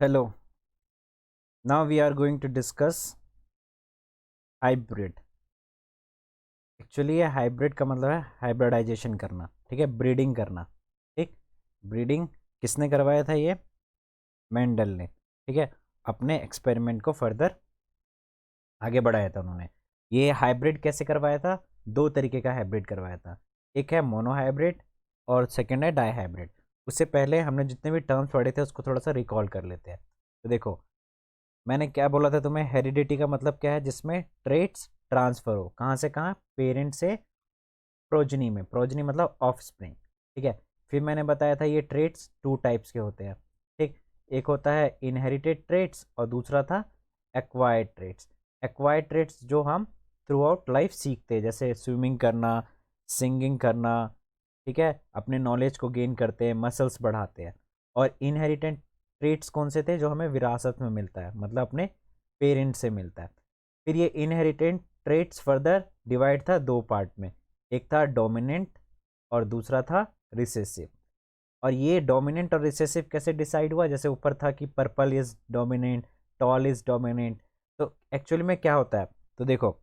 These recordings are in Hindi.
Hello, now we are going to discuss hybrid. Actually ये हाइब्रिड का मतलब है हाइब्रिडाइजेशन करना, ठीक है, ब्रीडिंग करना। ठीक, ब्रीडिंग किसने करवाया था? ये मेंडल ने, ठीक है, अपने एक्सपेरिमेंट को फर्दर आगे बढ़ाया था उन्होंने। ये हाइब्रिड कैसे करवाया था? दो तरीके का हाइब्रिड करवाया था, एक है मोनो हाइब्रिड और सेकेंड है डाई हाइब्रिड। उससे पहले हमने जितने भी टर्म्स पढ़े थे उसको थोड़ा सा रिकॉल कर लेते हैं। तो देखो, मैंने क्या बोला था तुम्हें? हेरिडिटी का मतलब क्या है? जिसमें ट्रेट्स ट्रांसफर हो, कहाँ से कहाँ? पेरेंट से प्रोजनी में। प्रोजनी मतलब ऑफ स्प्रिंग, ठीक है। फिर मैंने बताया था ये ट्रेट्स टू टाइप्स के होते हैं, ठीक। एक होता है इनहेरिटेड ट्रेट्स और दूसरा था एक्वायर्ड ट्रेट्स। एक्वायर्ड ट्रेट्स जो हम थ्रू आउट लाइफ सीखते हैं, जैसे स्विमिंग करना, सिंगिंग करना, ठीक है, अपने नॉलेज को गेन करते हैं, मसल्स बढ़ाते हैं। और इनहेरिटेड ट्रेट्स कौन से थे? जो हमें विरासत में मिलता है, मतलब अपने पेरेंट से मिलता है। फिर ये इनहेरिटेड ट्रेट्स फर्दर डिवाइड था दो पार्ट में, एक था डोमिनेंट और दूसरा था रिसेसिव। और ये डोमिनेंट और रिसेसिव कैसे डिसाइड हुआ? जैसे ऊपर था कि purple is dominant, tall is dominant. तो एक्चुअली में क्या होता है? तो देखो,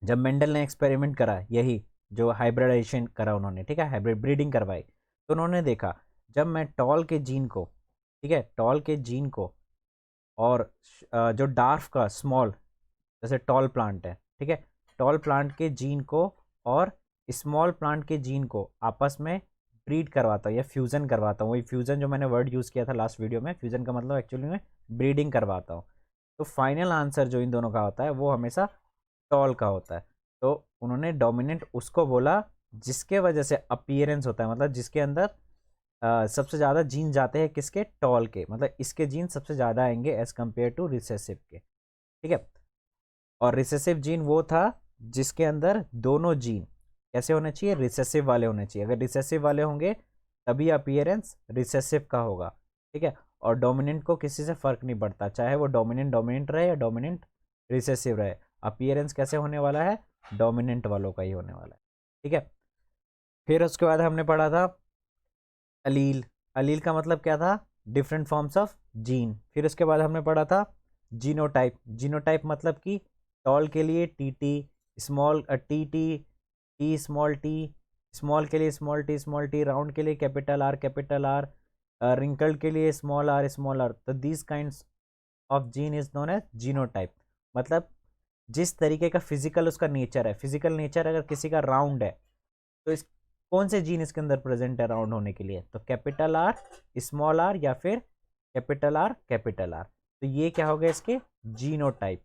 जब मेंडल ने एक्सपेरिमेंट करा, यही जो हाइब्रिडाइजेशन करा उन्होंने, ठीक है, हाइब्रिड ब्रीडिंग करवाई, तो उन्होंने देखा जब मैं टॉल के जीन को, ठीक है, टॉल के जीन को और जो डार्फ का स्मॉल, जैसे टॉल प्लांट है, ठीक है, टॉल प्लांट के जीन को और स्मॉल प्लांट के जीन को आपस में ब्रीड करवाता हूँ या फ्यूज़न करवाता हूँ। वही फ्यूज़न जो मैंने वर्ड यूज़ किया था लास्ट वीडियो में, फ्यूज़न का मतलब एक्चुअली में ब्रीडिंग करवाता हूँ। तो फाइनल आंसर जो इन दोनों का होता है वो हमेशा टॉल का होता है। तो उन्होंने डोमिनेंट उसको बोला जिसके वजह से अपीयरेंस होता है, मतलब जिसके अंदर सबसे ज़्यादा जीन जाते हैं किसके? टॉल के, मतलब इसके जीन सबसे ज़्यादा आएंगे एज कम्पेयर टू रिसेसिव के, ठीक है। और रिसेसिव जीन वो था जिसके अंदर दोनों जीन कैसे होने चाहिए? रिसेसिव वाले होने चाहिए। अगर रिसेसिव वाले होंगे तभी अपीयरेंस रिसेसिव का होगा, ठीक है। और डोमिनेंट को किसी से फर्क नहीं पड़ता, चाहे वो डोमिनेंट डोमिनेंट रहे या डोमिनेंट रिसेसिव रहे, अपीयरेंस कैसे होने वाला है? डोमिनेंट वालों का ही होने वाला है, ठीक है। फिर उसके बाद हमने पढ़ा था अलील। अलील का मतलब क्या था? Different forms of gene. फिर उसके बाद हमने पढ़ा था जीनोटाइप। जीनोटाइप मतलब कि टॉल के लिए T T, small T T, T small T, small के लिए small T small T, round के लिए कैपिटल आर, रिंकल्ड के लिए स्मॉल आर। तो these kinds of gene is known as genotype. मतलब जिस तरीके का फिजिकल उसका नेचर है, फिजिकल नेचर अगर किसी का राउंड है तो इस कौन से जीन इसके अंदर प्रेजेंट है राउंड होने के लिए? तो कैपिटल आर, स्मॉल आर या फिर कैपिटल आर कैपिटल आर। तो ये क्या हो गया इसके? जीनोटाइप।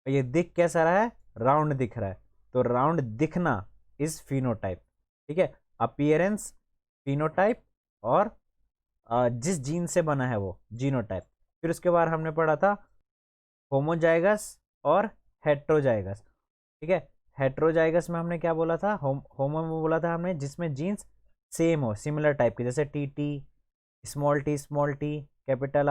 ये दिख कैसा रहा है? राउंड दिख रहा है, तो राउंड दिखना इज फिनोटाइप, ठीक है। अपीयरेंस फिनोटाइप और जिस जीन से बना है वो जीनोटाइप। फिर उसके बाद हमने पढ़ा था होमोजाइगस और हेट्रोजाइगस, ठीक है। हेट्रोजाइगस में हमने क्या बोला था? होमो में बोला था हमने जिसमें जीन्स सेम हो, सिमिलर टाइप के, जैसे T T small T capital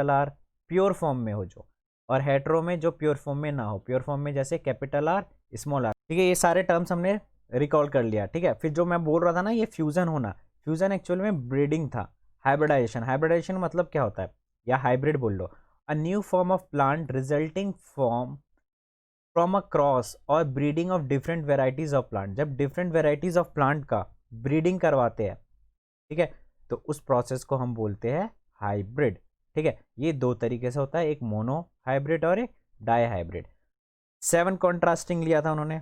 R pure form में हो जो। और हेट्रो में जो प्योर फॉर्म में ना हो, प्योर फॉर्म में जैसे कैपिटल आर स्मॉल आर, ठीक है। ये सारे टर्म्स हमने रिकॉल कर लिया, ठीक है। फिर जो मैं बोल रहा था ना, ये फ्यूजन होना, फ्यूजन एक्चुअल में ब्रीडिंग था। हाइब्रिडाइजेशन, हाइब्रिडाइजेशन मतलब क्या होता है? या हाइब्रिड बोल लो, a new form of plant resulting from a cross और breeding of different varieties of plant. जब डिफरेंट वेराइटीज ऑफ प्लांट का ब्रीडिंग करवाते हैं, ठीक है, तो उस प्रोसेस को हम बोलते हैं हाइब्रिड, ठीक है। ये दो तरीके से होता है, एक मोनो हाइब्रिड और एक डाई हाइब्रिड। 7 कॉन्ट्रास्टिंग लिया था उन्होंने,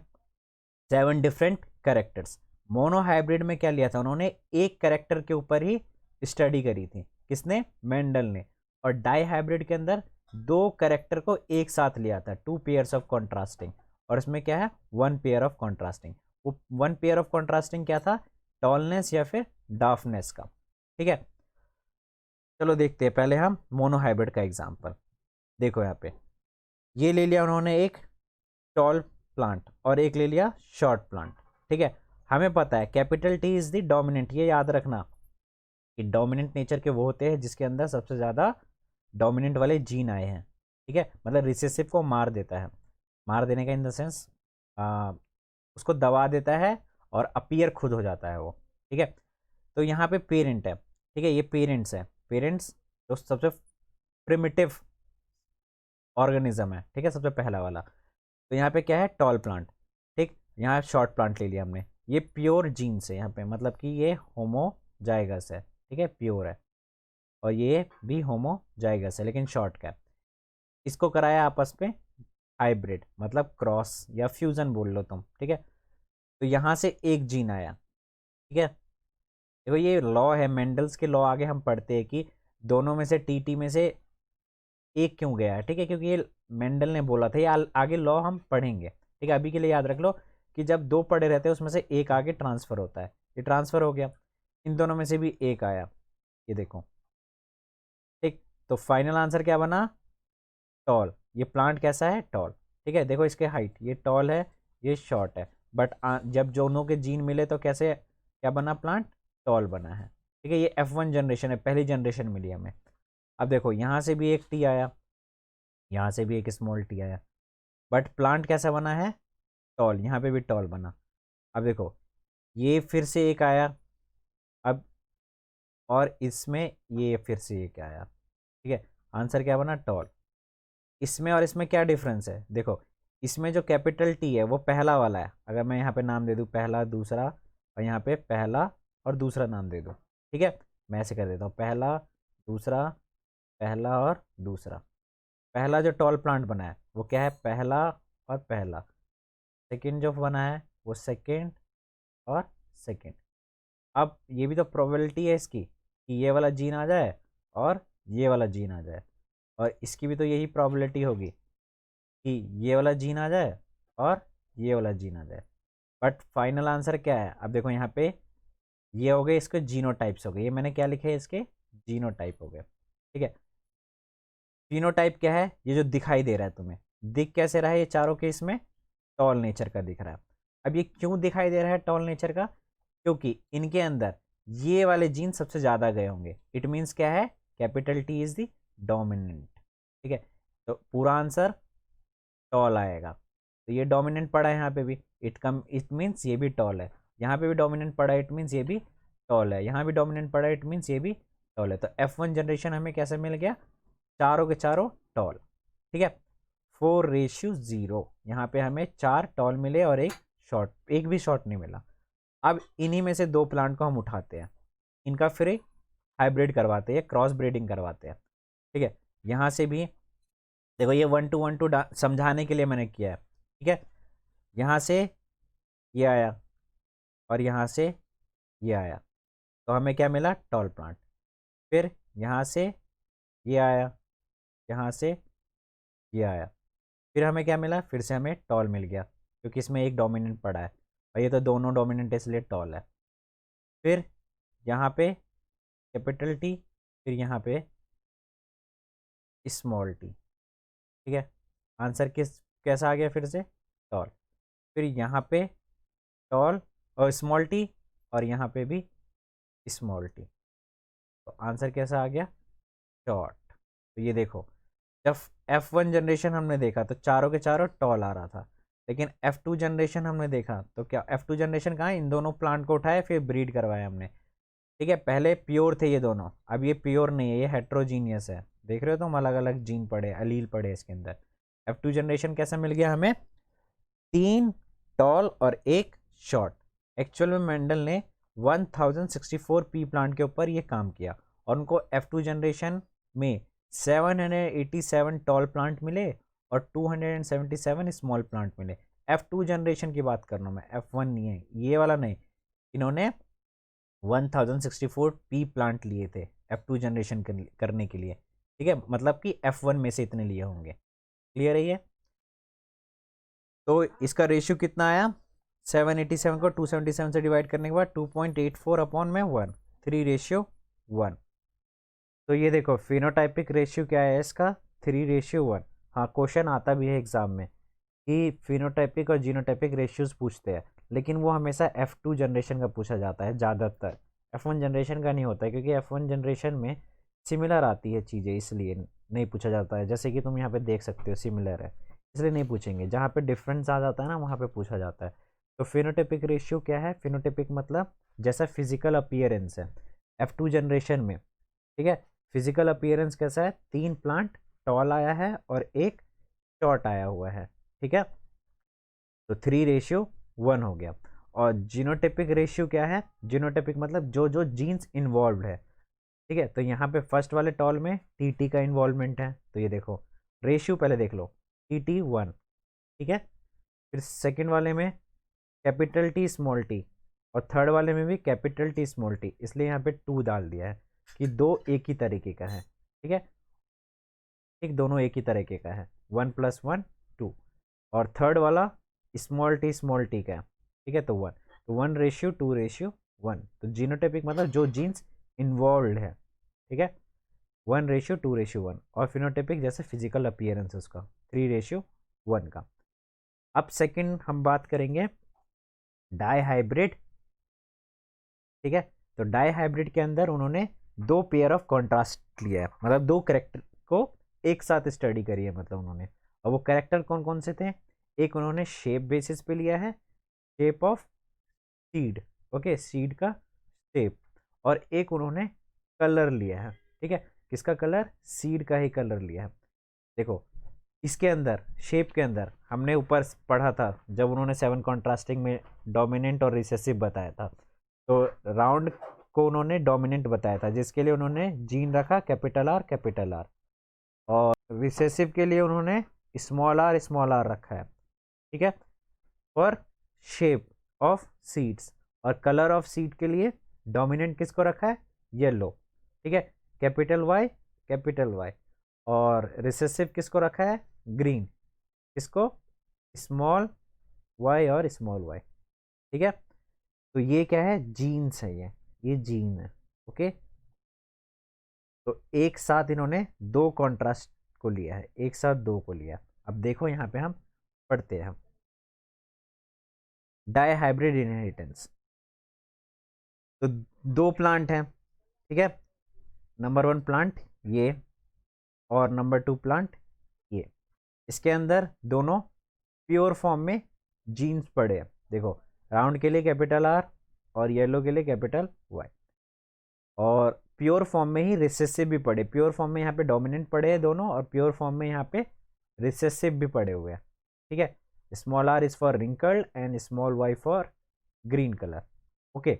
7 डिफरेंट कैरेक्टर्स। मोनो हाइब्रिड में क्या लिया था उन्होंने? एक कैरेक्टर के ऊपर ही स्टडी करी थी, किसने? मेंडल ने। और डाई हाइब्रिड के अंदर दो कैरेक्टर को एक साथ लिया था, 2 पेयर्स ऑफ कॉन्ट्रास्टिंग। और इसमें क्या है? 1 पेयर ऑफ कॉन्ट्रास्टिंग। वो 1 पेयर ऑफ कॉन्ट्रास्टिंग क्या था? टॉलनेस या फिर डार्फनेस का, ठीक है। चलो देखते हैं पहले हम मोनो हाइब्रिड का एग्जांपल। देखो यहाँ पे ये ले लिया उन्होंने एक टॉल प्लांट और एक ले लिया शॉर्ट प्लांट, ठीक है। हमें पता है capital T is the dominant, ये याद रखना कि डोमिनेंट नेचर के वो होते हैं जिसके अंदर सबसे ज़्यादा डोमिनेंट वाले जीन आए हैं, ठीक है। मतलब रिसेसिव को मार देता है, मार देने का इन द सेंस उसको दबा देता है और अपीयर खुद हो जाता है वो, ठीक है। तो यहाँ पे पेरेंट है, ठीक है, ये पेरेंट्स है। पेरेंट्स जो सबसे प्रिमिटिव ऑर्गेनिज्म है, ठीक है, सबसे पहला वाला। तो यहाँ पे क्या है, टॉल प्लांट, ठीक। यहाँ शॉर्ट प्लांट ले लिया हमने, ये प्योर जीन्स है यहाँ पे, मतलब कि ये होमोजाइगस है, ठीक है, प्योर है। और ये भी होमोजाइगस है लेकिन शॉर्ट का है। इसको कराया आपस में हाइब्रिड, मतलब क्रॉस या फ्यूजन बोल लो तुम, ठीक है। तो यहाँ से एक जीन आया, ठीक है। देखो ये लॉ है, मेंडल्स के लॉ आगे हम पढ़ते हैं कि दोनों में से टीटी में से एक क्यों गया है, ठीक है, क्योंकि ये मेंडल ने बोला था। ये आगे लॉ हम पढ़ेंगे, ठीक है। अभी के लिए याद रख लो कि जब दो पड़े रहते हैं उसमें से एक आगे ट्रांसफर होता है, ये ट्रांसफर हो गया, इन दोनों में से भी एक आया, ये देखो, ठीक। तो फाइनल आंसर क्या बना, टॉल। ये प्लांट कैसा है, टॉल, ठीक है। देखो इसके हाइट, ये टॉल है, ये शॉर्ट है, बट जब दोनों के जीन मिले तो कैसे क्या बना, प्लांट टॉल बना है, ठीक है। ये F1 जनरेशन है, पहली जनरेशन मिली हमें। अब देखो यहाँ से भी एक टी आया, यहाँ से भी एक स्मॉल टी आया, बट प्लांट कैसा बना है, टॉल। यहाँ पे भी टॉल बना। अब देखो ये फिर से एक आया, अब और इसमें ये फिर से एक आया, ठीक है। आंसर क्या बना, टॉल। इसमें और इसमें क्या डिफरेंस है, देखो इसमें जो कैपिटल टी है वो पहला वाला है। अगर मैं यहाँ पे नाम दे दूँ पहला दूसरा, और यहाँ पे पहला और दूसरा नाम दे दूँ, ठीक है। मैं ऐसे कर देता हूँ, पहला दूसरा, पहला और दूसरा। पहला जो टॉल प्लांट बना है वो क्या है, पहला और पहला। सेकंड जो बना है वो सेकंड और सेकंड। अब ये भी तो प्रोबेबिलिटी है इसकी कि ये वाला जीन आ जाए और ये वाला जीन आ जाए, और इसकी भी तो यही प्रोबेबिलिटी होगी कि ये वाला जीन आ जाए और ये वाला जीन आ जाए। बट फाइनल आंसर क्या है, अब देखो यहाँ पे ये हो गए इसके जीनोटाइप्स हो गए, ये मैंने क्या लिखे है, इसके जीनोटाइप हो गए, ठीक है। फिनोटाइप क्या है, ये जो दिखाई दे रहा है तुम्हें, दिख कैसे रहा है, ये चारों केस में टॉल नेचर का दिख रहा है। अब ये क्यों दिखाई दे रहा है टॉल नेचर का, क्योंकि इनके अंदर ये वाले जीन सबसे ज़्यादा गए होंगे। इट मीन्स क्या है, capital T is the dominant, ठीक है। तो पूरा आंसर टॉल आएगा। तो ये डोमिनेंट पड़ा है यहाँ पे भी, इट मीन्स ये भी टॉल है। यहाँ पे भी डोमिनेंट पड़ा है, इट मीन्स ये भी टॉल है। यहाँ भी डोमिनेंट पड़ा है, इट मीन्स ये भी टॉल है। तो F1 जनरेशन हमें कैसे मिल गया, चारों के चारों टॉल, ठीक है। 4:0, यहाँ पे हमें 4 टॉल मिले और एक शॉर्ट, एक भी शॉर्ट नहीं मिला। अब इन्हीं में से 2 प्लांट को हम उठाते हैं, इनका फिर हाइब्रिड करवाते हैं, क्रॉस ब्रीडिंग करवाते हैं, ठीक है। यहाँ से भी देखो ये 1 to 1 समझाने के लिए मैंने किया है, ठीक है। यहाँ से ये आया और यहाँ से ये आया, तो हमें क्या मिला, टॉल प्लांट। फिर यहाँ से ये आया, यहाँ से ये आया, फिर हमें क्या मिला, फिर से हमें टॉल मिल गया, क्योंकि इसमें एक डोमिनेंट पड़ा है और ये तो दोनों डोमिनेंट है इसलिए टॉल है। फिर यहाँ पे कैपिटल टी, फिर यहाँ पे स्मॉल टी, ठीक है। आंसर कैसा आ गया, फिर से टॉल। फिर यहाँ पे टॉल और स्मॉल टी, और यहाँ पे भी स्मॉल टी, तो आंसर कैसा आ गया, शॉर्ट। तो ये देखो जब F1 जनरेशन हमने देखा तो चारों के चारों टॉल आ रहा था, लेकिन F2 जनरेशन हमने देखा तो क्या, F2 जनरेशन कहाँ, इन दोनों प्लांट को उठाया फिर ब्रीड करवाया हमने, ठीक है। पहले प्योर थे ये दोनों, अब ये प्योर नहीं है, ये हेट्रोजीनियस है। देख रहे हो तुम, अलग अलग जीन पड़े, अलील पड़े इसके अंदर। F2 जनरेशन कैसा मिल गया हमें, 3 टॉल और एक शॉर्ट। एक्चुअल में मेंडल ने 1064 पी प्लांट के ऊपर ये काम किया, और उनको F2 जनरेशन में 787 टॉल प्लांट मिले और 277 स्मॉल प्लांट मिले। F2 जनरेशन की बात कर रहा हूँ मैं, F1 नहीं है ये वाला, नहीं। इन्होंने 1064 पी प्लांट लिए थे F2 जनरेशन करने के लिए, ठीक है। मतलब कि F1 में से इतने लिए होंगे। क्लियर है ये। तो इसका रेशियो कितना आया, 787 को 277 से डिवाइड करने के बाद 2.84 अपॉन में 1, 3:1। तो ये देखो फिनोटाइपिक रेशियो क्या है इसका, 3:1। हाँ क्वेश्चन आता भी है एग्जाम में कि फिनोटाइपिक और जीनोटाइपिक रेशियोज पूछते हैं, लेकिन वो हमेशा F2 जनरेशन का पूछा जाता है ज़्यादातर, F1 जनरेशन का नहीं होता है, क्योंकि F1 जनरेशन में सिमिलर आती है चीज़ें, इसलिए नहीं पूछा जाता है। जैसे कि तुम यहाँ पे देख सकते हो सिमिलर है, इसलिए नहीं पूछेंगे। जहाँ पे डिफरेंस आ जाता है ना वहाँ पे पूछा जाता है। तो फिनोटाइपिक रेशियो क्या है, फिनोटाइपिक मतलब जैसा फिजिकल अपीयरेंस है F2 जनरेशन में, ठीक है। फिजिकल अपीयरेंस कैसा है, 3 प्लांट टॉल आया है और एक शॉर्ट आया हुआ है, ठीक है। तो 3:1 हो गया। और जीनोटिपिक रेशियो क्या है, जीनोटिपिक मतलब जो जो जीन्स इन्वॉल्व है, ठीक है। तो यहाँ पे फर्स्ट वाले टॉल में टी का इन्वॉल्वमेंट है, तो ये देखो रेशियो पहले देख लो, T1, ठीक है। फिर सेकंड वाले में कैपिटल T स्मॉल टी, और थर्ड वाले में भी कैपिटल T स्मॉल टी, इसलिए यहाँ पे 2 डाल दिया है कि दो एक ही तरीके का है, ठीक है। ठीक, दोनों एक ही तरीके का है, 1+1 2। और थर्ड वाला स्मॉल टी का है, ठीक है, तो 1, तो 1:2:1। तो जीनोटाइपिक मतलब जो जीन्स इन्वॉल्व है, ठीक है, 1:2:1। और फिनोटाइपिक जैसे फिजिकल अपीयरेंस उसका 3:1 का। अब सेकंड हम बात करेंगे डाई हाइब्रिड, ठीक है। तो डाई हाइब्रिड के अंदर उन्होंने 2 पेयर ऑफ कॉन्ट्रास्ट लिया है, मतलब 2 करेक्टर को एक साथ स्टडी करी है, मतलब उन्होंने। और वो करेक्टर कौन कौन से थे, एक उन्होंने शेप बेसिस पे लिया है, shape of seed, okay, seed का शेप। और एक उन्होंने कलर लिया है, ठीक है। किसका कलर, सीड का ही कलर लिया है। देखो इसके अंदर शेप के अंदर हमने ऊपर पढ़ा था जब उन्होंने 7 कॉन्ट्रास्टिंग में डोमिनेंट और रिसेसिव बताया था, तो राउंड को उन्होंने डोमिनेंट बताया था, जिसके लिए उन्होंने जीन रखा कैपिटल आर, और रिसेसिव के लिए उन्होंने स्मॉल आर रखा है, ठीक है। और शेप ऑफ सीड्स और कलर ऑफ सीड के लिए डोमिनेंट किसको रखा है, येलो, ठीक है, कैपिटल वाई। और रिसेसिव किसको रखा है, ग्रीन, किसको, स्मॉल वाई और स्मॉल वाई, ठीक है। तो ये क्या है, जीन्स है, ये जीन है, ओके। तो एक साथ इन्होंने 2 कॉन्ट्रास्ट को लिया है, एक साथ 2 को लिया। अब देखो यहाँ पे हम पढ़ते हैं डाई हाइब्रिड इनहेरिटेंस। तो 2 प्लांट हैं, ठीक है, नंबर 1 प्लांट ये, और नंबर 2 प्लांट ये। इसके अंदर दोनों प्योर फॉर्म में जीन्स पड़े हैं, देखो राउंड के लिए कैपिटल आर और येलो के लिए कैपिटल वाई। और प्योर फॉर्म में ही रिसेसिव भी पड़े, प्योर फॉर्म में यहाँ पे डोमिनेंट पड़े हैं दोनों, और प्योर फॉर्म में यहाँ पे रिसेसिव भी पड़े हुए हैं, ठीक है। Small R is for wrinkled and small Y for green colour, okay.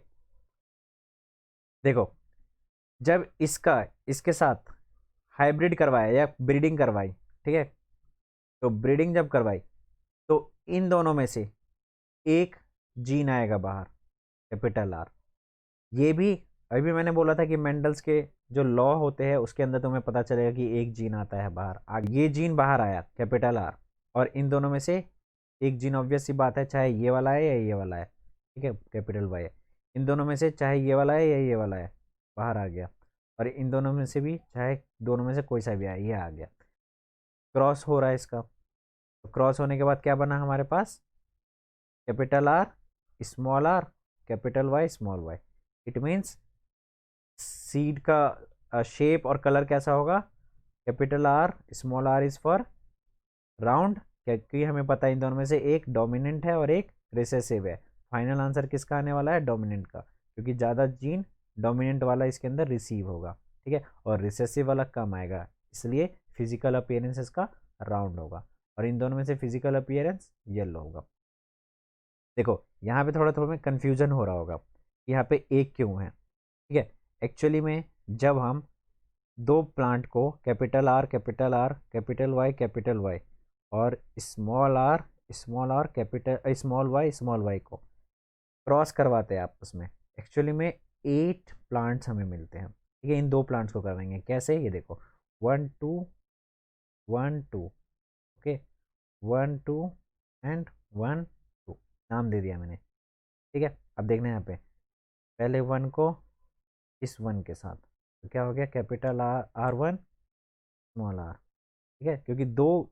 देखो जब इसका इसके साथ हाइब्रिड करवाया या ब्रीडिंग करवाई, ठीक है, तो ब्रीडिंग जब करवाई तो इन दोनों में से एक जीन आएगा बाहर, कैपिटल आर। ये भी अभी मैंने बोला था कि मेंडल्स के जो लॉ होते हैं उसके अंदर तुम्हें पता चलेगा कि एक जीन आता है बाहर, आगे ये जीन बाहर आया कैपिटल आर, और इन दोनों में से एक जीन ऑब्वियस सी बात है, चाहे ये वाला है या ये वाला है, ठीक है, कैपिटल वाई है। इन दोनों में से चाहे ये वाला है या ये वाला है, बाहर आ गया। और इन दोनों में से भी चाहे दोनों में से कोई सा भी आए, ये आ गया, क्रॉस हो रहा है इसका। तो क्रॉस होने के बाद क्या बना हमारे पास, capital R small R capital Y small Y. It means seed का शेप और कलर कैसा होगा, capital R small R is for round, क्योंकि हमें पता है इन दोनों में से एक डोमिनेंट है और एक रिसेसिव है। फाइनल आंसर किसका आने वाला है, डोमिनेंट का, क्योंकि ज़्यादा जीन डोमिनेंट वाला इसके अंदर रिसीव होगा, ठीक है, और रिसेसिव वाला कम आएगा, इसलिए फिजिकल अपीयरेंस इसका राउंड होगा। और इन दोनों में से फिजिकल अपीयरेंस येलो होगा। देखो यहाँ पे थोड़ा थोड़ा में कन्फ्यूजन हो रहा होगा कि यहाँ पे एक क्यों है, ठीक है। एक्चुअली में जब हम 2 प्लांट को कैपिटल कैपिटल वाई और small R capital small Y को क्रॉस करवाते हैं आपस में, एक्चुअली में 8 प्लांट्स हमें मिलते हैं, ठीक है। इन 2 प्लांट्स को करवाएंगे कैसे, ये देखो 1 2 1 2, ओके, 1 2 एंड 1 2 नाम दे दिया मैंने, ठीक है। अब देखना है यहाँ पे पहले 1 को इस 1 के साथ, तो क्या हो गया, कैपिटल R1 स्मॉल आर, ठीक है, क्योंकि 2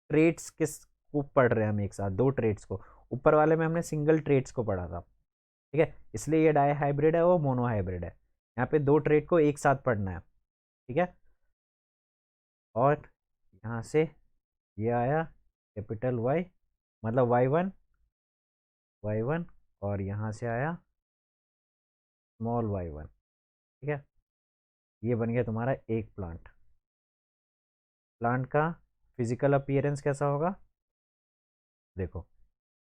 ट्रेड्स किस को पढ़ रहे हैं हम एक साथ, 2 ट्रेड्स को, ऊपर वाले में हमने सिंगल ट्रेड्स को पढ़ा था, ठीक है, इसलिए ये डाई हाइब्रिड है, वो मोनो हाइब्रिड है। यहाँ पे 2 ट्रेड को एक साथ पढ़ना है, ठीक है। और यहाँ से ये आया कैपिटल वाई, मतलब वाई वन, और यहाँ से आया स्मॉल वाई वन, ठीक है। ये बन गया तुम्हारा एक प्लांट। प्लांट का फिजिकल अपीयरेंस कैसा होगा, देखो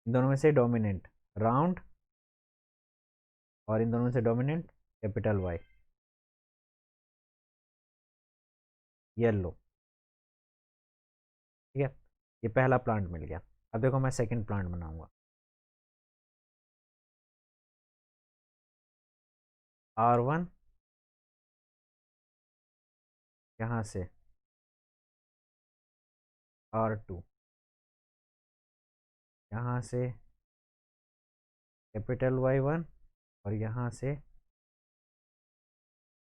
इन दोनों में से डोमिनेंट राउंड और इन दोनों में से डोमिनेंट कैपिटल वाई, येलो। ठीक है, ये पहला प्लांट मिल गया। अब देखो मैं सेकंड प्लांट बनाऊंगा। R1 यहाँ से, R2 यहाँ से, कैपिटल Y1 और यहाँ से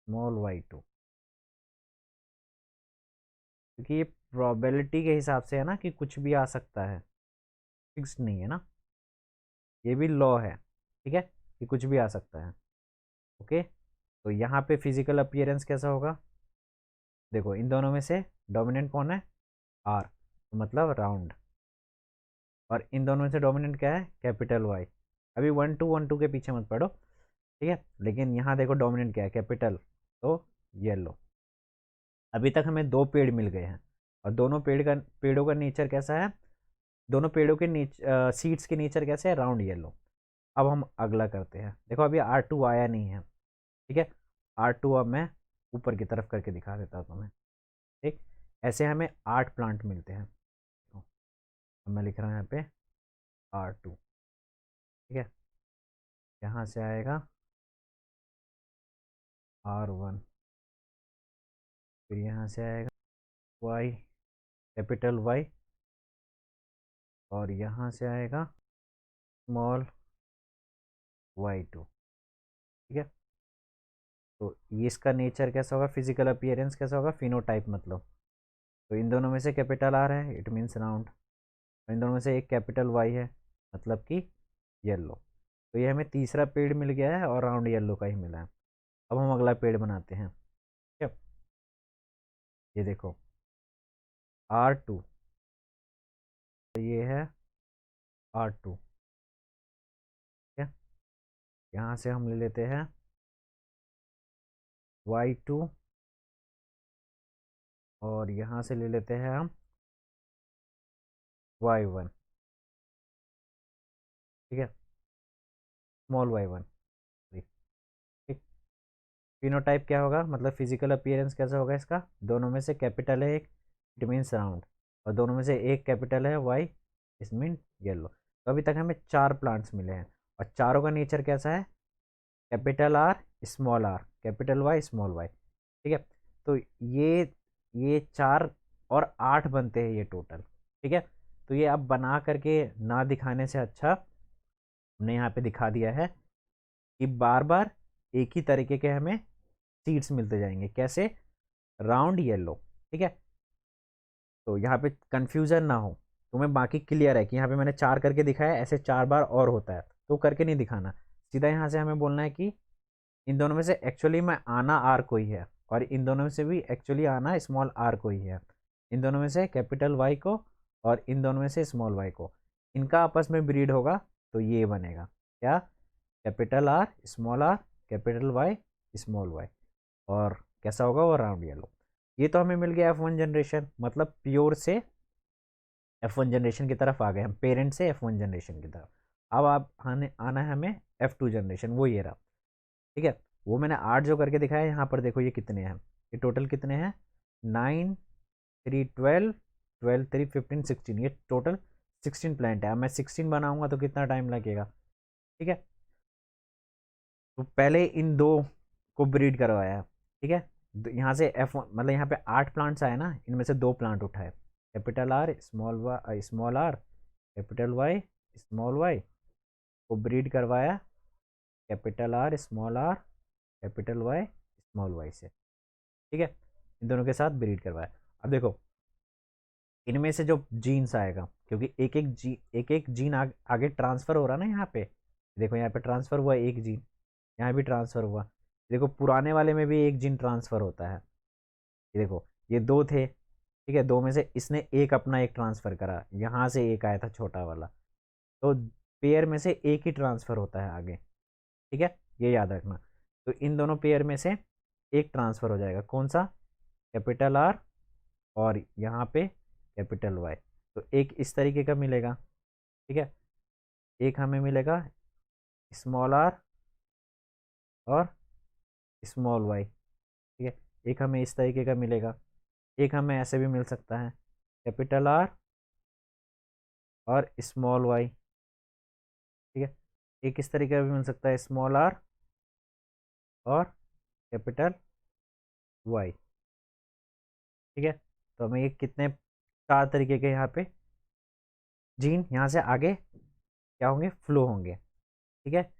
स्मॉल y2। क्योंकि ये प्रोबेबिलिटी के हिसाब से है ना कि कुछ भी आ सकता है, फिक्स्ड नहीं है ना, ये भी लॉ है। ठीक है, कि कुछ भी आ सकता है। ओके, तो यहाँ पे फिजिकल अपीयरेंस कैसा होगा, देखो इन दोनों में से डोमिनेंट कौन है, आर, तो मतलब राउंड। और इन दोनों में से डोमिनेंट क्या है, कैपिटल वाई। अभी 1 2 के पीछे मत पढ़ो, ठीक है, लेकिन यहाँ देखो डोमिनेंट क्या है, कैपिटल, तो येलो। अभी तक हमें दो पेड़ मिल गए हैं और दोनों पेड़ों का नेचर कैसा है, दोनों पेड़ों के सीड्स के नेचर कैसे है, राउंड येलो। अब हम अगला करते हैं। देखो अभी R2 आया नहीं है, ठीक है, R2 अब मैं ऊपर की तरफ करके दिखा देता हूँ तुम्हें। ठीक, ऐसे हमें 8 प्लांट मिलते हैं। तो अब मैं लिख रहा हूँ यहाँ पे R2। ठीक है, यहाँ से आएगा R1, फिर यहाँ से आएगा Y, कैपिटल Y, और यहाँ से आएगा स्मॉल y2। ठीक है, तो ये इसका नेचर कैसा होगा, फिजिकल अपीयरेंस कैसा होगा, फिनोटाइप मतलब। तो इन दोनों में से कैपिटल आर है, इट मीन्स राउंड। इन दोनों में से एक कैपिटल वाई है, मतलब कि येलो। तो ये हमें तीसरा पेड़ मिल गया है और राउंड येलो का ही मिला है। अब हम अगला पेड़ बनाते हैं। ठीक है, ये देखो R2, तो ये है R2। ठीक है, यहाँ से हम ले लेते हैं Y2 और यहाँ से ले लेते हैं हम Y1। ठीक है, स्मॉल y1। ठीक, फिनोटाइप क्या होगा, मतलब फिजिकल अपीयरेंस कैसा होगा इसका, दोनों में से कैपिटल है एक, इट मीन्स राउंड, और दोनों में से एक कैपिटल है वाई, इस मीन येलो। तो अभी तक हमें 4 प्लांट्स मिले हैं और चारों का नेचर कैसा है, capital R small R, capital Y small Y. ठीक है, तो ये 4 और 8 बनते हैं ये टोटल। ठीक है, तो ये अब बना करके ना दिखाने से अच्छा हमने यहाँ पे दिखा दिया है कि बार बार एक ही तरीके के हमें सीड्स मिलते जाएंगे, कैसे, राउंड येलो। ठीक है, तो यहाँ पे कंफ्यूजन ना हो, तुम्हें बाकी क्लियर है कि यहाँ पे मैंने 4 करके दिखाया, ऐसे 4 बार और होता है, तो करके नहीं दिखाना। सीधा यहाँ से हमें बोलना है कि इन दोनों में से एक्चुअली में आना आर को ही है और इन दोनों में से भी एक्चुअली आना स्मॉल आर को ही है। इन दोनों में से कैपिटल वाई को और इन दोनों में से स्मॉल वाई को, इनका आपस में ब्रीड होगा तो ये बनेगा क्या, capital R small R, capital Y small Y, और कैसा होगा वो, राउंड येलो। ये तो हमें मिल गया F1 जनरेशन, मतलब प्योर से F1 जनरेशन की तरफ आ गए हम, पेरेंट से F1 जनरेशन की तरफ। अब आप आना है हमें F2 जनरेशन, वो ये रहा। ठीक है, वो मैंने 8 जो करके दिखाया, यहाँ पर देखो ये कितने हैं, ये टोटल कितने हैं, 9 3 12, 12 3 15 16, ये टोटल 16 प्लांट है। अब मैं 16 बनाऊंगा तो कितना टाइम लगेगा। ठीक है, तो पहले इन दो को ब्रीड करवाया। ठीक है, यहाँ से F1 मतलब यहाँ पे 8 प्लांट्स आए ना, इनमें से 2 प्लांट उठाए, capital R small R, capital Y small Y, को ब्रीड करवाया capital R small R, capital Y small Y से। ठीक है, इन दोनों के साथ ब्रीड करवाया। अब देखो इनमें से जो जीन्स आएगा, क्योंकि एक एक जीन आगे ट्रांसफर हो रहा ना यहाँ पे, देखो यहाँ पे ट्रांसफर हुआ एक जीन, यहाँ भी ट्रांसफर हुआ, देखो पुराने वाले में भी एक जीन ट्रांसफर होता है। ये देखो ये 2 थे, ठीक है, 2 में से इसने एक अपना एक ट्रांसफर करा, यहाँ से एक आया था छोटा वाला, तो पेयर में से एक ही ट्रांसफर होता है आगे। ठीक है, ये याद रखना। तो इन दोनों पेयर में से एक ट्रांसफ़र हो जाएगा, कौन सा, कैपिटल आर और यहाँ पे कैपिटल वाई। तो एक इस तरीके का मिलेगा, ठीक है, एक हमें मिलेगा स्मॉल आर और स्मॉल वाई, ठीक है, एक हमें इस तरीके का मिलेगा, एक हमें ऐसे भी मिल सकता है कैपिटल आर और स्मॉल वाई, ठीक है, एक इस तरीके का भी मिल सकता है स्मॉल आर और कैपिटल वाई, ठीक है। तो हमें ये कितने, 4 तरीके के यहाँ पे जीन यहाँ से आगे क्या होंगे, फ्लो होंगे, ठीक है।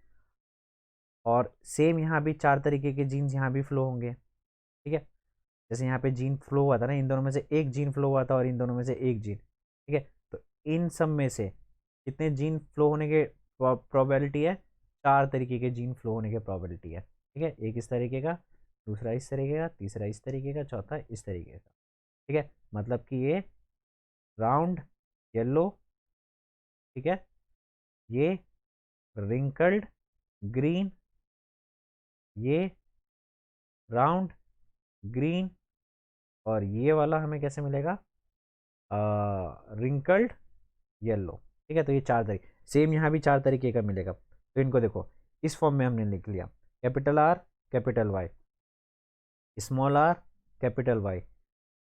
और सेम यहाँ भी 4 तरीके के जीन्स यहाँ भी फ्लो होंगे, ठीक है। जैसे यहाँ पे जीन फ्लो हुआ था ना, इन दोनों में से एक जीन फ्लो हुआ था और इन दोनों में से एक जीन, ठीक है। तो इन सब में से कितने जीन फ्लो होने के प्रोबेबिलिटी है, 4 तरीके के जीन फ्लो होने के प्रोबेबिलिटी है, ठीक है। एक इस तरीके का, दूसरा इस तरीके का, तीसरा इस तरीके का, चौथा इस तरीके का, ठीक है। मतलब कि ये राउंड येलो, ठीक है, ये रिंकल्ड ग्रीन, ये राउंड ग्रीन, और ये वाला हमें कैसे मिलेगा, रिंकल्ड येलो, ठीक है। तो ये 4 तरीके, सेम यहाँ भी 4 तरीके का मिलेगा। तो इनको देखो इस फॉर्म में हमने लिख लिया, capital R capital Y, small R capital Y,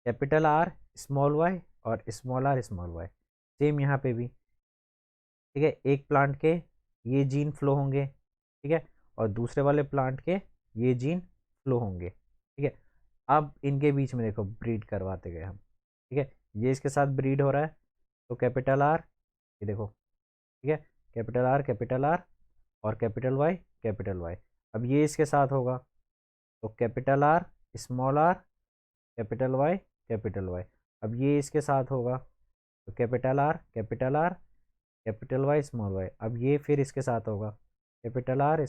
capital R small Y और small R small Y. Same यहाँ पे भी, ठीक है, एक प्लांट के ये जीन फ्लो होंगे, ठीक है, और दूसरे वाले प्लांट के ये जीन फ्लो होंगे, ठीक है। अब इनके बीच में देखो ब्रीड करवाते गए हम, ठीक है, ये इसके साथ ब्रीड हो रहा है, तो कैपिटल आर, ये देखो, ठीक है, कैपिटल आर और कैपिटल वाई। अब ये इसके साथ होगा, तो capital R small R capital Y. अब ये इसके साथ होगा, तो कैपिटल वाई स्मॉल वाई। अब ये फिर इसके साथ होगा, capital R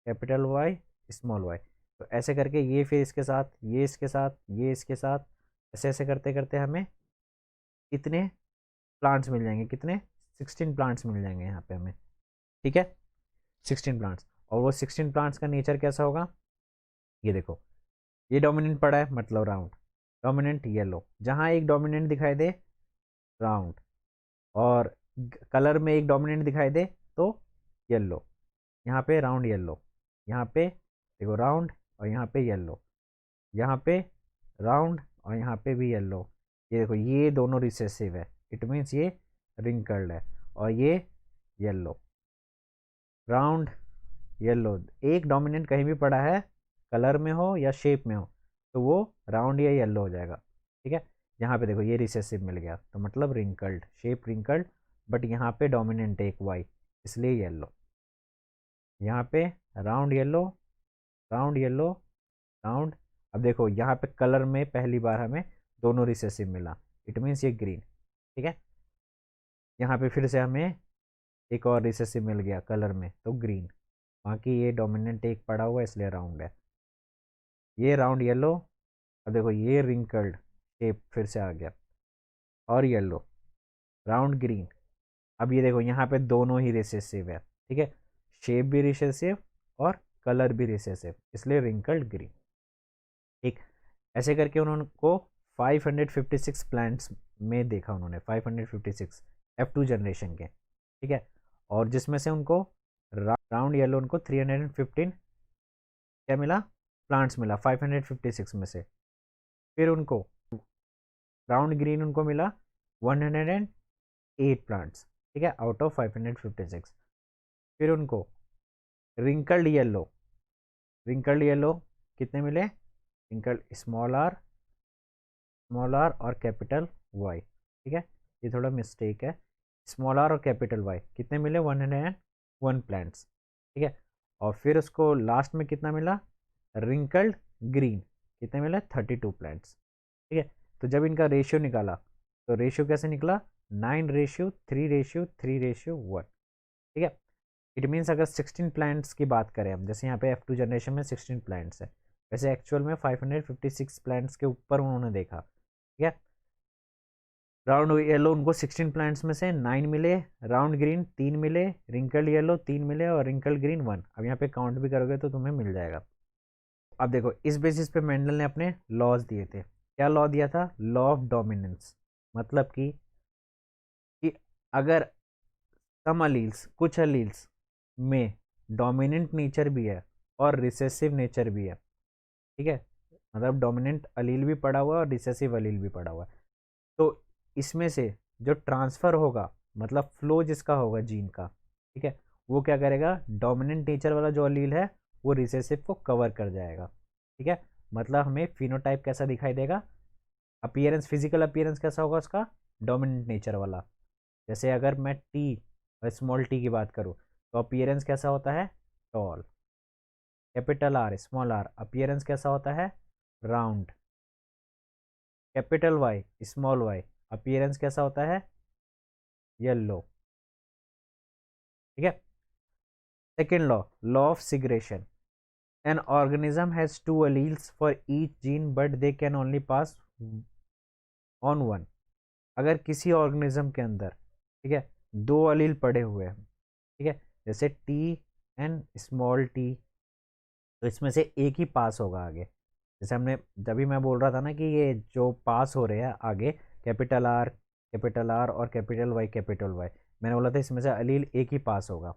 capital Y small Y. तो ऐसे करके ये फिर इसके साथ, ये इसके साथ, ये इसके साथ, ऐसे ऐसे करते करते हमें इतने प्लांट्स मिल जाएंगे, कितने, 16 प्लांट्स मिल जाएंगे यहाँ पे हमें, ठीक है, 16 प्लांट्स। और वो 16 प्लांट्स का नेचर कैसा होगा, ये देखो, ये डोमिनेंट पड़ा है मतलब राउंड, डोमिनेंट येलो, जहाँ एक डोमिनेंट दिखाई दे राउंड, और कलर में एक डोमिनेंट दिखाई दे तो येलो, यहाँ पे राउंड येलो, यहाँ पे देखो राउंड और यहाँ पे येलो, यहाँ पे राउंड और यहाँ पे भी येलो। ये देखो ये दोनों रिसेसिव है, इट मीन्स ये रिंकल्ड है, और ये येलो, राउंड येलो, एक डोमिनेंट कहीं भी पड़ा है कलर में हो या शेप में हो तो वो राउंड या येलो हो जाएगा, ठीक है। यहाँ पे देखो ये रिसेसिव मिल गया, तो मतलब रिंकल्ड, शेप रिंकल्ड, बट यहाँ पे डोमिनेंट एक वाई, इसलिए येलो। यहाँ पे round yellow, round yellow, round. अब देखो यहाँ पे कलर में पहली बार हमें दोनों रिसेसिव मिला, इट मीन्स ये ग्रीन, ठीक है। यहाँ पे फिर से हमें एक और रिसेसिव मिल गया कलर में, तो ग्रीन। बाकी ये डोमिनेंट एक पड़ा हुआ है इसलिए राउंड है, ये राउंड येलो। अब देखो ये रिंकल्ड शेप फिर से आ गया, और येलो, राउंड ग्रीन। अब ये देखो यहाँ पे दोनों ही रिसेसिव है, ठीक है, शेप भी रिसेसिव और कलर भी रिसेसिव, इसलिए रिंकल्ड ग्रीन। ठीक, ऐसे करके उन्होंने को 556 प्लांट्स में देखा उन्होंने, 556 F2 जनरेशन के, ठीक है। और जिसमें से उनको राउंड येलो उनको 315 क्या मिला, प्लांट्स मिला 556 में से। फिर उनको राउंड ग्रीन उनको मिला 108 प्लांट्स, ठीक है, आउट ऑफ 556। फिर उनको रिंकल्ड येलो कितने मिले, रिंकल्ड स्मॉल आर और कैपिटल वाई, ठीक है, ये थोड़ा मिस्टेक है, स्मॉल आर और कैपिटल वाई कितने मिले, 101 प्लांट्स, ठीक है। और फिर उसको लास्ट में कितना मिला, रिंकल्ड ग्रीन कितने मिले, 32 प्लांट्स, ठीक है। तो जब इनका रेशियो निकाला तो रेशियो कैसे निकला, 9:3:3:1, ठीक है। इट मीन्स अगर 16 प्लांट्स की बात करें हम, जैसे यहाँ पे F2 जनरेशन में 16 प्लांट्स है, वैसे एक्चुअल में 556 प्लांट्स के ऊपर उन्होंने देखा, ठीक है। राउंड येलो उनको 16 प्लांट्स में से 9 मिले, राउंड ग्रीन 3 मिले, रिंकल्ड येलो 3 मिले और रिंकल्ड ग्रीन 1। अब यहाँ पे काउंट भी करोगे तो तुम्हें मिल जाएगा। अब देखो इस बेसिस पे मेंडल ने अपने लॉज दिए थे। क्या लॉ दिया था? Law of dominance. मतलब कि अगर सम अलील्स, कुछ अलील्स में डोमिनेंट नेचर भी है और रिसेसिव नेचर भी है, ठीक है, मतलब डोमिनेंट अलील भी पड़ा हुआ है और रिसेसिव अलील भी पड़ा हुआ है, तो इसमें से जो ट्रांसफर होगा, मतलब फ्लो जिसका होगा जीन का, ठीक है, वो क्या करेगा, डोमिनेंट नेचर वाला जो अलील है वो रिसेसिव को कवर कर जाएगा। ठीक है, मतलब हमें फिनोटाइप कैसा दिखाई देगा, अपीयरेंस, फिजिकल अपीयरेंस कैसा होगा उसका, डोमिनेंट नेचर वाला। जैसे अगर मैं टी और स्मॉल टी की बात करूँ तो अपीयरेंस कैसा होता है, tall. Capital R small R appearance कैसा होता है, round. Capital Y small Y appearance कैसा होता है, येलो। ठीक है। Second law, law of segregation. An organism has two alleles for each gene but they can only pass on one. अगर किसी ऑर्गेनिज्म के अंदर, ठीक है, दो अलील पड़े हुए हैं, ठीक है, जैसे टी एंड स्मॉल टी, तो इसमें से एक ही पास होगा आगे। जैसे हमने, जब भी मैं बोल रहा था ना कि ये जो पास हो रहे हैं आगे, कैपिटल आर और कैपिटल वाई, मैंने बोला था इसमें से अलील एक ही पास होगा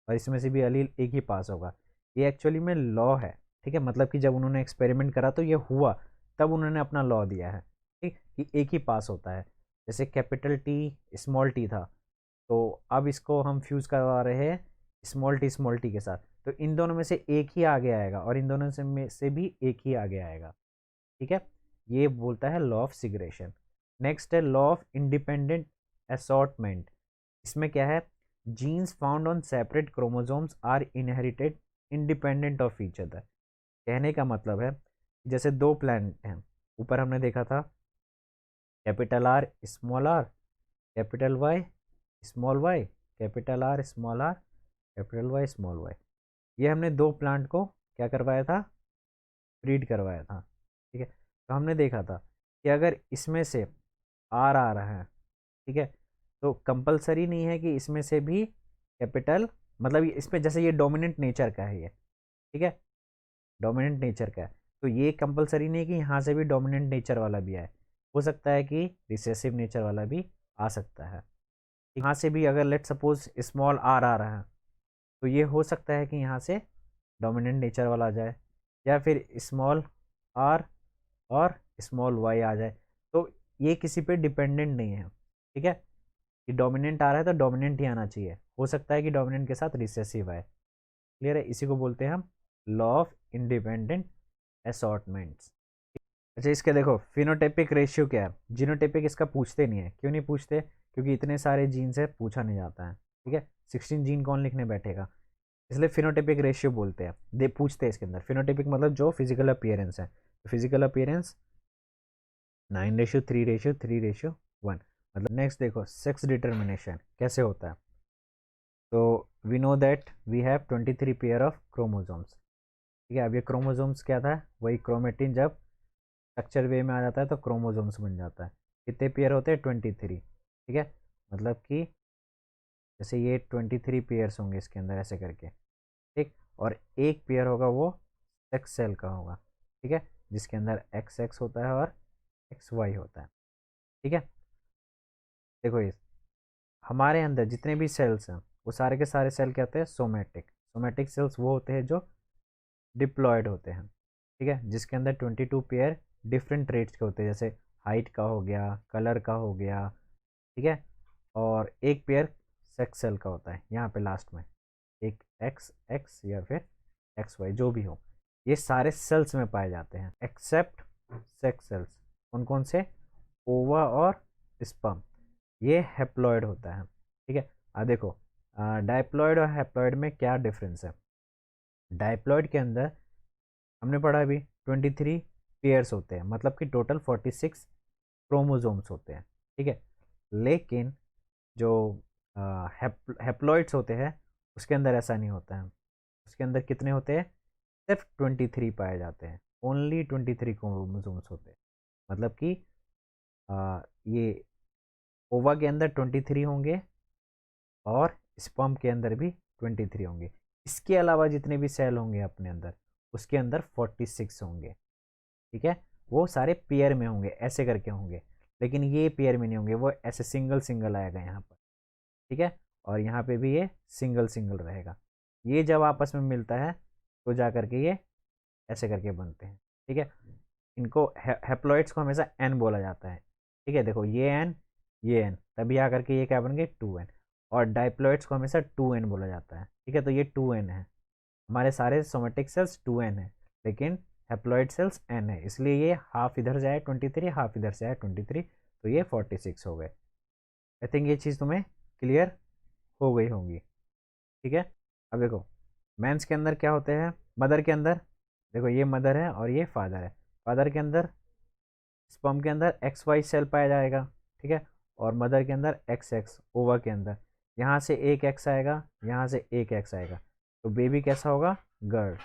और इसमें से भी अलील एक ही पास होगा। ये एक्चुअली में लॉ है। ठीक है, मतलब कि जब उन्होंने एक्सपेरिमेंट करा तो ये हुआ, तब उन्होंने अपना लॉ दिया है, ठीक, कि एक ही पास होता है। जैसे कैपिटल टी स्मॉल टी था, तो अब इसको हम फ्यूज़ करवा रहे हैं स्मॉल टी के साथ, तो इन दोनों में से एक ही आगे आएगा और इन दोनों से भी एक ही आगे आएगा। ठीक है, ये बोलता है लॉ ऑफ सिग्रेशन। नेक्स्ट है लॉ ऑफ इंडिपेंडेंट असॉर्टमेंट। इसमें क्या है, genes found on separate chromosomes are inherited independent of each other. कहने का मतलब है, जैसे दो प्लैनेट हैं, ऊपर हमने देखा था capital R small R, capital Y small Y, capital R small R, capital Y small Y. ये हमने दो प्लांट को क्या करवाया था, ब्रीड करवाया था। ठीक है, तो हमने देखा था कि अगर इसमें से आर आ रहा है, ठीक है, तो कंपलसरी नहीं है कि इसमें से भी कैपिटल, मतलब इसमें जैसे ये डोमिनेंट नेचर का है ये, ठीक है, डोमिनेंट नेचर का है, तो ये कंपलसरी नहीं है कि यहाँ से भी डोमिनेंट नेचर वाला भी आए। हो सकता है कि रिसेसिव नेचर वाला भी आ सकता है। यहाँ से भी अगर लेट सपोज स्मॉल आर आ रहा है, तो ये हो सकता है कि यहाँ से डोमिनेंट नेचर वाला आ जाए, या फिर स्मॉल आर और स्मॉल वाई आ जाए। तो ये किसी पे डिपेंडेंट नहीं है। ठीक है, कि डोमिनेंट आ रहा है तो डोमिनेंट ही आना चाहिए, हो सकता है कि डोमिनेंट के साथ रिसेसिव आए। क्लियर है, इसी को बोलते हैं हम लॉ ऑफ इंडिपेंडेंट असॉर्टमेंट्स। अच्छा, इसके देखो फिनोटाइपिक रेशियो क्या है, जीनोटाइपिक इसका पूछते नहीं है। क्यों नहीं पूछते? क्योंकि इतने सारे जीन से पूछा नहीं जाता है। ठीक है, 16 जीन कौन लिखने बैठेगा, इसलिए फिनोटाइपिक रेशियो बोलते हैं, दे पूछते हैं इसके अंदर। फिनोटाइपिक मतलब जो फिजिकल अपीयरेंस है, फिजिकल अपीयरेंस 9:3:3:1। मतलब नेक्स्ट देखो सेक्स डिटर्मिनेशन कैसे होता है। तो we know that we have 23 pair of chromosomes. ठीक है, अब ये क्रोमोसोम्स क्या था, वही क्रोमेटिन जब स्ट्रक्चर वे में आ जाता है तो क्रोमोसोम्स बन जाता है। कितने पेयर होते हैं, 23। ठीक है, मतलब कि जैसे ये 23 पेयर्स होंगे इसके अंदर ऐसे करके, ठीक, और एक पेयर होगा वो सेक्स सेल का होगा। ठीक है, जिसके अंदर एक्स एक्स होता है और एक्स वाई होता है। ठीक है, देखो ये हमारे अंदर जितने भी सेल्स हैं वो सारे के सारे सेल क्या होते हैं, सोमेटिक। सोमेटिक सेल्स वो होते हैं जो डिप्लॉयड होते हैं। ठीक है, जिसके अंदर 22 पेयर डिफरेंट ट्रेड्स के होते हैं, जैसे हाइट का हो गया, कलर का हो गया, ठीक है, और एक पेयर सेक्स सेल का होता है यहाँ पे लास्ट में, एक एक्स एक्स या फिर एक्स वाई जो भी हो, ये सारे सेल्स में पाए जाते हैं एक्सेप्ट सेक्स सेल्स। कौन कौन से, ओवा और स्पर्म, ये हैप्लॉयड होता है। ठीक है, देखो डाइप्लॉयड और हैप्लॉयड में क्या डिफरेंस है। डाइप्लॉयड के अंदर हमने पढ़ा अभी 23 पेयर्स होते हैं, मतलब कि टोटल 46 क्रोमोसोम्स होते हैं। ठीक है, लेकिन जो हैप्लॉइड्स होते हैं उसके अंदर ऐसा नहीं होता है। उसके अंदर कितने होते हैं, सिर्फ 23 पाए जाते हैं, ओनली 23 क्रोमोसोम्स होते हैं। मतलब कि ये ओवा के अंदर 23 होंगे और स्पर्म के अंदर भी 23 होंगे। इसके अलावा जितने भी सेल होंगे अपने अंदर, उसके अंदर 46 होंगे, ठीक है। वो सारे पेयर में होंगे, ऐसे करके होंगे, लेकिन ये पेयर में नहीं होंगे, वो ऐसे सिंगल सिंगल आएगा यहाँ पर, ठीक है। और यहाँ पे भी ये सिंगल सिंगल रहेगा। ये जब आपस में मिलता है तो जा करके ये ऐसे करके बनते हैं, ठीक है। इनको हैप्लॉइड्स को हमेशा एन बोला जाता है, ठीक है। देखो ये एन तभी आकर के ये क्या बन गए 2n। और डाइप्लॉइड्स को हमेशा 2n बोला जाता है, ठीक है। तो ये 2n है, हमारे सारे सोमेटिक सेल्स 2n है, लेकिन हैप्लॉइड सेल्स n है, इसलिए ये हाफ इधर से आया 23, हाफ इधर से आया 23, तो ये 46 हो गए। आई थिंक ये चीज़ तुम्हें क्लियर हो गई होंगी, ठीक है। अब देखो मेंस के अंदर क्या होते हैं, मदर के अंदर देखो ये मदर है और ये फादर है। फादर के अंदर स्पर्म के अंदर XY सेल पाया जाएगा, ठीक है। और मदर के अंदर XX, ओवा के अंदर यहाँ से एक X आएगा, यहाँ से एक X आएगा, तो बेबी कैसा होगा गर्ल।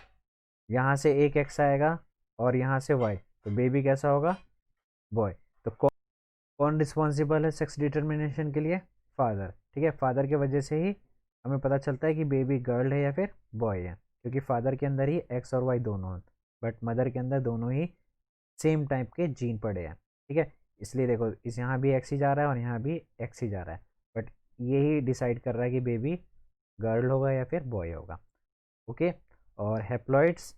यहाँ से एक X आएगा और यहाँ से Y, तो बेबी कैसा होगा बॉय। तो कौन रिस्पॉन्सिबल है सेक्स डिटर्मिनेशन के लिए, फादर, ठीक है। फादर की वजह से ही हमें पता चलता है कि बेबी गर्ल है या फिर बॉय है, क्योंकि फादर के अंदर ही X और Y दोनों हैं, बट मदर के अंदर दोनों ही सेम टाइप के जीन पड़े हैं, ठीक है। इसलिए देखो इस यहाँ भी X ही जा रहा है और यहाँ भी X ही जा रहा है, बट यही डिसाइड कर रहा है कि बेबी गर्ल होगा या फिर बॉय होगा, ओके। और हैप्लॉइड्स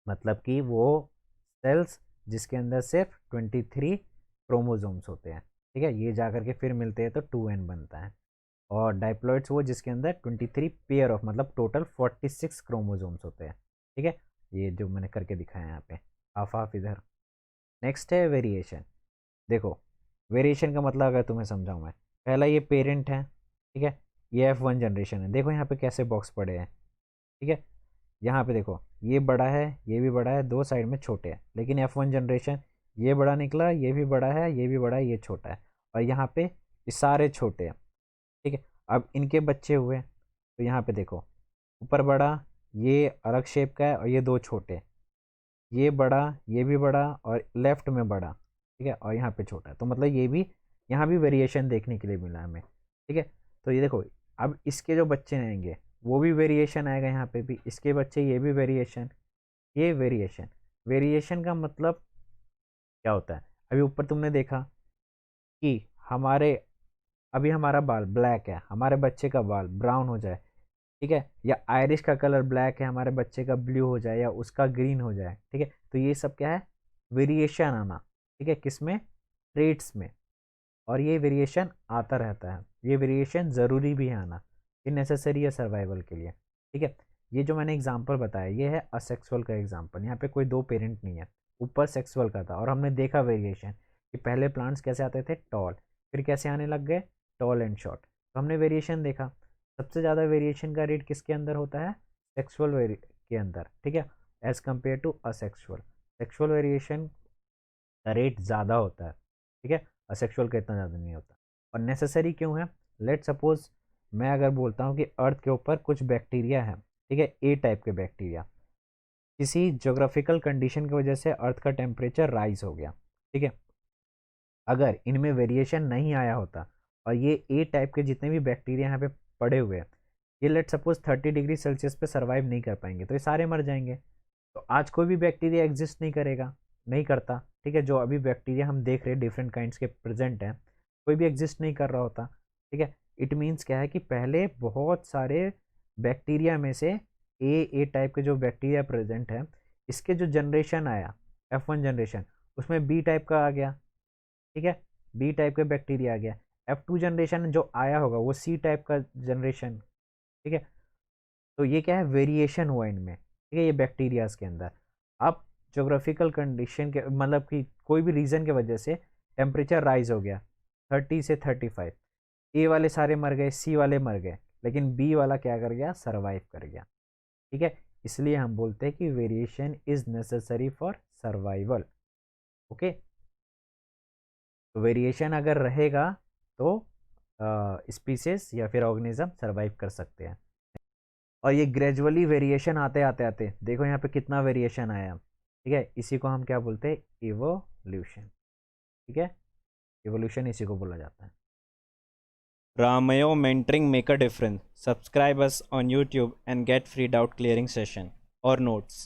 मतलब कि वो सेल्स जिसके अंदर सिर्फ 23 क्रोमोसोम्स होते हैं, ठीक है। ये जा करके फिर मिलते हैं तो 2n बनता है। और डाइप्लॉइड्स वो जिसके अंदर 23 पेयर ऑफ मतलब टोटल 46 क्रोमोसोम्स होते हैं, ठीक है। ये जो मैंने करके दिखाया है यहाँ पे हाफ हाफ इधर। नेक्स्ट है वेरिएशन। देखो वेरिएशन का मतलब अगर तुम्हें समझाऊँ मैं, पहला ये पेरेंट है, ठीक है। ये F1 जनरेशन है, देखो यहाँ पे कैसे बॉक्स पड़े हैं, ठीक है। यहाँ पे देखो ये बड़ा है, ये भी बड़ा है, दो साइड में छोटे हैं, लेकिन F1 जनरेशन ये बड़ा निकला, ये भी बड़ा है, ये भी बड़ा है, ये छोटा है, और यहाँ पे ये सारे छोटे हैं, ठीक है। अब इनके बच्चे हुए तो यहाँ पे देखो ऊपर बड़ा, ये अलग शेप का है, और ये दो छोटे, ये बड़ा, ये भी बड़ा, और लेफ्ट में बड़ा, ठीक है, और यहाँ पे छोटा है, तो मतलब ये भी यहाँ भी वेरिएशन देखने के लिए मिला हमें, ठीक है। तो ये देखो अब इसके जो बच्चे आएंगे वो भी वेरिएशन आएगा, यहाँ पे भी इसके बच्चे, ये भी वेरिएशन, ये वेरिएशन। वेरिएशन का मतलब क्या होता है, अभी ऊपर तुमने देखा कि हमारे अभी हमारा बाल ब्लैक है, हमारे बच्चे का बाल ब्राउन हो जाए, ठीक है, या आयरिश का कलर ब्लैक है, हमारे बच्चे का ब्लू हो जाए या उसका ग्रीन हो जाए, ठीक है। तो ये सब क्या है वेरिएशन आना, ठीक है, किसमें ट्रेट्स में। और ये वेरिएशन आता रहता है, ये वेरिएशन ज़रूरी भी है आना, ये नेसेसरी है सर्वाइवल के लिए, ठीक है। ये जो मैंने एग्जांपल बताया ये है असेक्सुअल का एग्जांपल, यहाँ पे कोई दो पेरेंट नहीं है, ऊपर सेक्सुअल का था, और हमने देखा वेरिएशन कि पहले प्लांट्स कैसे आते थे टॉल, फिर कैसे आने लग गए टॉल एंड शॉर्ट, तो हमने वेरिएशन देखा। सबसे ज़्यादा वेरिएशन का रेट किसके अंदर होता है, सेक्सुअल के अंदर, ठीक है, as compare to asexual. Sexual variation का रेट ज़्यादा होता है, ठीक है, असेक्सुअल का इतना ज़्यादा नहीं होता। और नेसेसरी क्यों है, लेट सपोज मैं अगर बोलता हूँ कि अर्थ के ऊपर कुछ बैक्टीरिया है, ठीक है, ए टाइप के बैक्टीरिया, किसी जोग्राफिकल कंडीशन की वजह से अर्थ का टेम्परेचर राइज हो गया, ठीक है। अगर इनमें वेरिएशन नहीं आया होता और ये ए टाइप के जितने भी बैक्टीरिया यहाँ पे पड़े हुए हैं, ये लेट सपोज 30 डिग्री सेल्सियस पे सर्वाइव नहीं कर पाएंगे, तो ये सारे मर जाएंगे। तो आज कोई भी बैक्टीरिया एग्जिस्ट नहीं करेगा, नहीं करता, ठीक है। जो अभी बैक्टीरिया हम देख रहे हैं डिफरेंट काइंड्स के प्रेजेंट हैं, कोई भी एग्जिस्ट नहीं कर रहा होता, ठीक है। इट मीन्स क्या है कि पहले बहुत सारे बैक्टीरिया में से ए टाइप के जो बैक्टीरिया प्रेजेंट है, इसके जो जनरेशन आया F1 जनरेशन, उसमें बी टाइप का आ गया, ठीक है, बी टाइप का बैक्टीरिया आ गया। F2 जनरेशन जो आया होगा वो सी टाइप का जनरेशन, ठीक है। तो ये क्या है वेरिएशन हुआ इनमें, ठीक है, ये बैक्टीरियाज के अंदर। अब जोग्राफिकल कंडीशन के मतलब कि कोई भी रीजन के वजह से टेम्परेचर राइज हो गया 30 से 35, ए वाले सारे मर गए, सी वाले मर गए, लेकिन बी वाला क्या कर गया सर्वाइव कर गया, ठीक है। इसलिए हम बोलते हैं कि variation is necessary for survival, okay. तो वेरिएशन अगर रहेगा तो स्पीसीज या फिर ऑर्गेनिज्म सर्वाइव कर सकते हैं। और ये ग्रेजुअली वेरिएशन आते आते आते देखो यहाँ पे कितना वेरिएशन आया, ठीक है, इसी को हम क्या बोलते हैं इवोल्यूशन, ठीक है, इवोल्यूशन इसी को बोला जाता है। Ramayo Mentoring Make a Difference. Subscribe us on YouTube and get free doubt clearing session or notes.